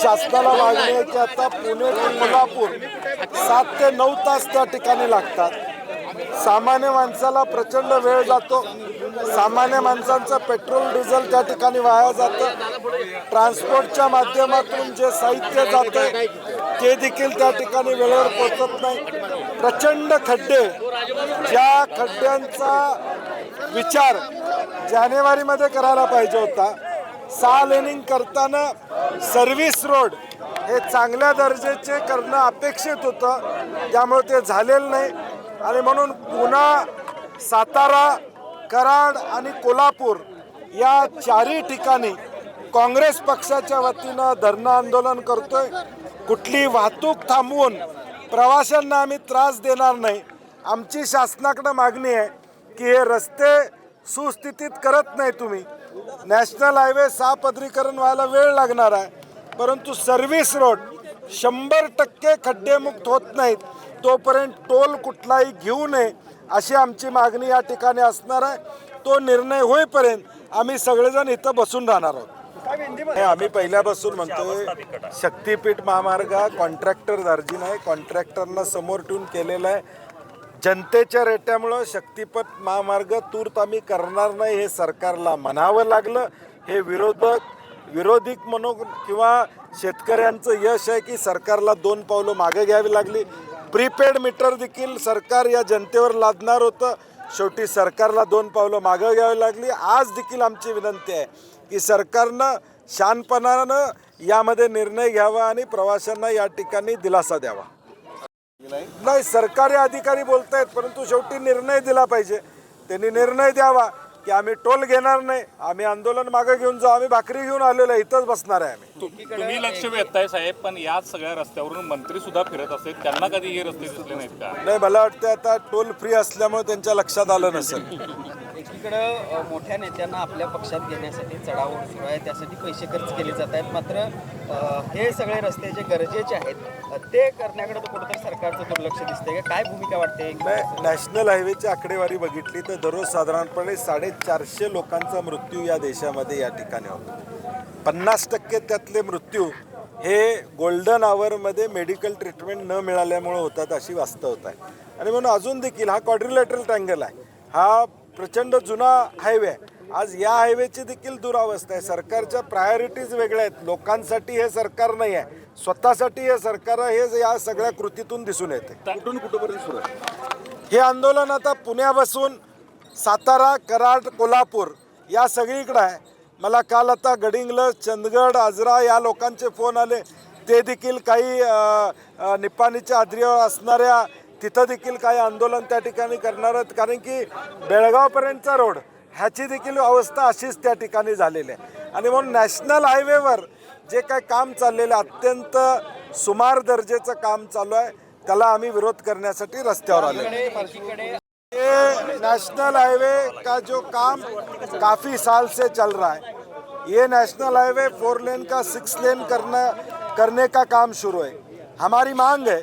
शासनाला मागणी आहे की आता पुणे ते कोल्हापूर 7 ते 9 तास त्या ठिकाणी लागतात. सामान्य माणसाला प्रचंड वेळ जातो. सामान्य माणसांचं पेट्रोल डिझेल त्या ठिकाणी वाया जातं. ट्रान्सपोर्टच्या माध्यमातून जे साहित्य जातं ते देखील त्या ठिकाणी वेळेवर पोहोचत नाही. प्रचंड खड्डे, ज्या खड्ड्यांचा विचार जानेवारीमध्ये करायला पाहिजे होता. 6 लेनिंग करताना सर्व्हिस रोड हे चांगल्या दर्जाचे करणं अपेक्षित होतं, त्यामुळे ते झालेलं नाही. आणि म्हणून पुणा, सातारा, कराड आणि कोल्हापूर या 4ही ठिकाणी काँग्रेस पक्षाच्या वतीनं धरणं आंदोलन करतोय. कुठली वाहतूक थांबवून प्रवाशांना आम्ही त्रास देणार नाही. आमची शासनाकडे मागणी आहे की हे रस्ते सुस्थितीत करत नाही तुम्ही. नॅशनल हायवे 6 पदरीकरण व्हायला वेळ लागणार आहे, परंतु सर्व्हिस रोड 100% खड्डेमुक्त होत नाहीत तोपर्यंत टोल कुठलाही घेऊ नये अशी आमची मागणी या ठिकाणी असणार आहे. तो निर्णय होईपर्यंत आम्ही सगळेजण इथं बसून राहणार आहोत. आम्ही पहिल्यापासून म्हणतोय शक्तीपीठ महामार्ग कॉन्ट्रॅक्टर दार्जी नाही, कॉन्ट्रॅक्टरना समोर ठेवून केलेला आहे. जनतेच्या रेट्यामुळं शक्तीपथ महामार्ग तूर्त आम्ही करणार नाही हे सरकारला म्हणावं लागलं. हे विरोधिक म्हणून किंवा शेतकऱ्यांचं यश आहे की सरकारला 2 पावलं मागे घ्यावी लागली. प्रीपेड मीटर देखील सरकार या जनतेवर लादणार होतं, शेवटी सरकारला 2 पावलं मागे घ्यावी लागली. आज देखील आमची विनंती आहे की सरकारनं शानपणानं यामध्ये निर्णय घ्यावा आणि प्रवाशांना या ठिकाणी दिलासा द्यावा. नाही, सरकारी अधिकारी बोलतायत, परंतु शेवटी निर्णय दिला पाहिजे. त्यांनी निर्णय द्यावा की आम्ही टोल घेणार नाही, आम्ही आंदोलन मागे घेऊन जाऊ. आम्ही भाकरी घेऊन आलेलो आहे, इथंच बसणार आहे आम्ही. तुम्ही लक्ष वेधताय साहेब, पण याच सगळ्या रस्त्यावरून मंत्री सुद्धा फिरत असतात, त्यांना कधी हे रस्ते दिसले नाहीत का? नाही, मला वाटतं आता टोल फ्री असल्यामुळे त्यांच्या लक्षात आलं नसेल. एकीकडं मोठ्या नेत्यांना आपल्या पक्षात घेण्यासाठी चढाओढ सुरू आहे, त्यासाठी पैसे खर्च केले जात आहेत. मात्र हे सगळे रस्ते जे गरजेचे आहेत ते करण्याकडे तर कुठंतरी सरकारचं दुर्लक्ष दिसतंय. काय भूमिका वाटते? नॅशनल हायवेची आकडेवारी बघितली तर दररोज साधारणपणे 450 लोकांचा मृत्यू या देशामध्ये या ठिकाणी होतो. 50% त्यातले मृत्यू हे गोल्डन आवरमध्ये मेडिकल ट्रीटमेंट न मिळाल्यामुळे होतात अशी वास्तवता आहे. आणि म्हणून अजून देखील हा क्वाड्रिलॅटरल ट्रँगल आहे, हा प्रचंड जुना हायवे आहे. आज या हायवेची देखील दुरावस्था आहे. सरकारच्या प्रायोरिटीज वेगळ्या आहेत. लोकांसाठी हे सरकार नाही आहे, स्वतःसाठी हे सरकार आहे, हे या सगळ्या कृतीतून दिसून येते. कुठून कुठपर्यंत सुरू आहे हे आंदोलन? आता पुण्यापासून सातारा, कराड, कोल्हापूर या सगळीकडे आहे. मला काल आता गडिंग्लज, चंदगड, आजरा या लोकांचे फोन आले. ते देखील काही निपाणीच्या आद्रीवर असणाऱ्या तिथं देखील काही आंदोलन त्या ठिकाणी करणार आहेत, कारण की बेळगावपर्यंतचा रोड ह्याची देखील अवस्था अशीच त्या ठिकाणी झालेली आहे. आणि म्हणून नॅशनल हायवेवर जे काय काम चाललेलं अत्यंत सुमार दर्जाचं काम चालू आहे, त्याला आम्ही विरोध करण्यासाठी रस्त्यावर आले. ये नेशनल हाईवे का जो काम काफ़ी साल से चल रहा है, ये नेशनल हाईवे 4 लेन का 6 लेन करने का काम शुरू है. हमारी मांग है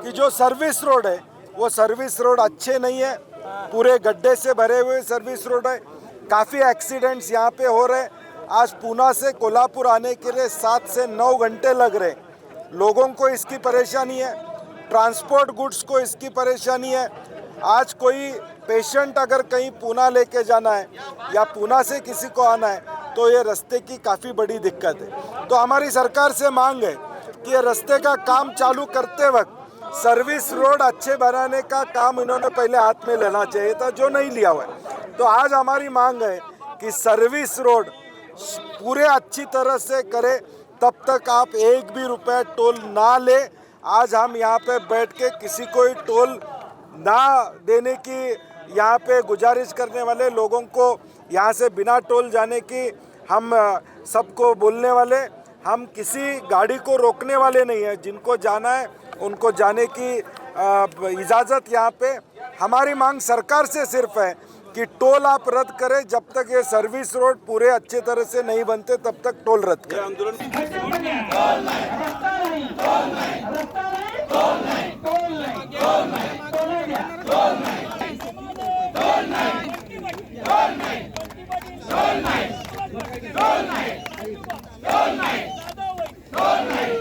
कि जो सर्विस रोड है वो सर्विस रोड अच्छे नहीं है, पूरे गड्ढे से भरे हुए सर्विस रोड है. काफ़ी एक्सीडेंट्स यहाँ पे हो रहे. आज पूना से कोल्हापुर आने के लिए 7 से 9 घंटे लग रहे. लोगों को इसकी परेशानी है, ट्रांसपोर्ट गुड्स को इसकी परेशानी है. आज कोई पेशेंट अगर कहीं पूना लेके जाना है या पूना से किसी को आना है तो ये रास्ते की काफ़ी बड़ी दिक्कत है. तो हमारी सरकार से मांग है कि ये रास्ते का काम चालू करते वक्त सर्विस रोड अच्छे बनाने का काम इन्होंने पहले हाथ में लेना चाहिए था, जो नहीं लिया हुआ है. तो आज हमारी मांग है कि सर्विस रोड पूरे अच्छी तरह से करे, तब तक आप 1 भी रुपया टोल ना ले. आज हम यहाँ पे बैठ के किसी को टोल ना देने की यहाँ पे गुजारिश करने वाले, लोगों को यहाँ से बिना टोल जाने की हम सबको बोलने वाले. हम किसी गाड़ी को रोकने वाले नहीं हैं. जिनको जाना है उनको जाने की इजाज़त यहाँ पे. हमारी मांग सरकार से सिर्फ है कि टोल आप रद्द करें. जब तक ये सर्विस रोड पूरे अच्छे तरह से नहीं बनते तब तक टोल रद्द करें. All night.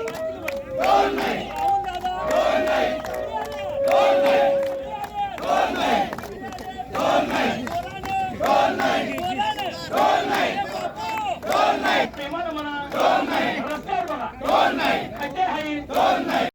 रस्त्यावर बघा खड्डे आहेत